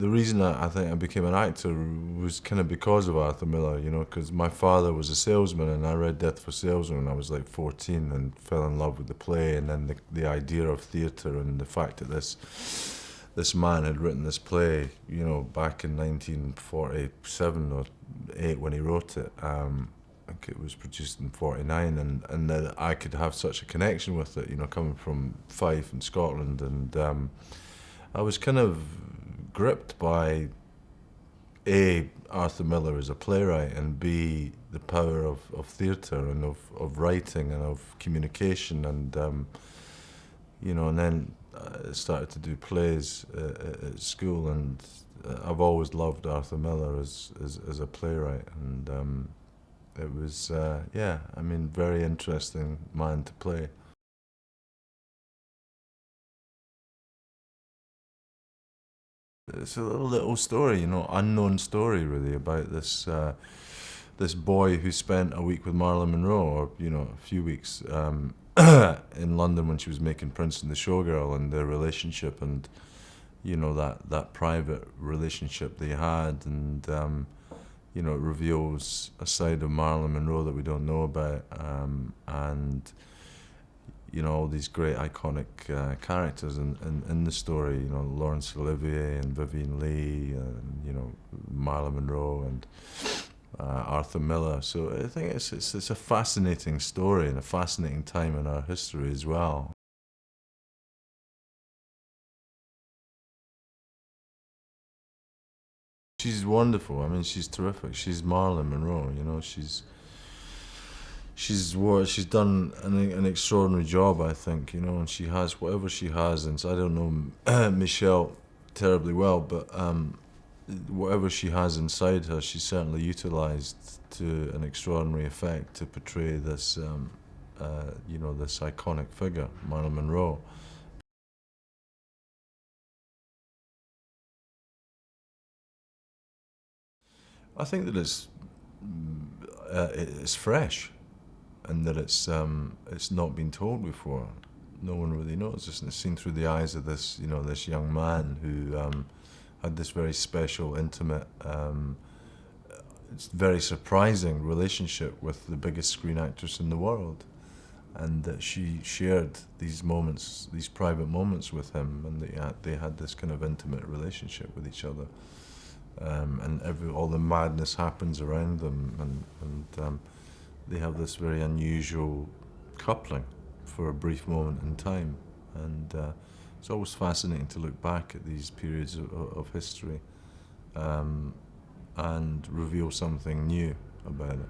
the reason I think I became an actor was kind of because of Arthur Miller, you know, because my father was a salesman, and I read Death for Salesman when I was like 14 and fell in love with the play, and then the idea of theatre and the fact that this man had written this play, you know, back in 1947 or 8 when he wrote it. I think it was produced in 49, and that I could have such a connection with it, you know, coming from Fife in Scotland, and I was kind of gripped by A, Arthur Miller as a playwright, and B, the power of theatre and of writing and of communication, and you know, and then I started to do plays at school, and I've always loved Arthur Miller as a playwright, and it was, yeah, I mean, very interesting man to play. It's a little story, you know, unknown story really about this boy who spent a week with Marilyn Monroe, or you know, a few weeks in London when she was making Prince and the Showgirl, and their relationship, and you know, that private relationship they had, and you know, it reveals a side of Marilyn Monroe that we don't know about, and you know, all these great iconic characters in the story, you know, Laurence Olivier and Vivian Leigh, and you know, Marilyn Monroe and Arthur Miller. So I think it's a fascinating story and a fascinating time in our history as well. She's wonderful. I mean, she's terrific. She's Marilyn Monroe. You know, she's done an extraordinary job, I think. You know, and she has whatever she has, and so I don't know Michelle terribly well, but whatever she has inside her, she's certainly utilised to an extraordinary effect to portray this, you know, this iconic figure, Marilyn Monroe. I think that it's fresh, and that it's not been told before. No one really knows this, and it's seen through the eyes of this, you know, this young man who had this very special, intimate, it's very surprising relationship with the biggest screen actress in the world, and that she shared these moments, these private moments with him, and they had this kind of intimate relationship with each other, and all the madness happens around them, and they have this very unusual coupling for a brief moment in time, and it's always fascinating to look back at these periods of history, and reveal something new about it.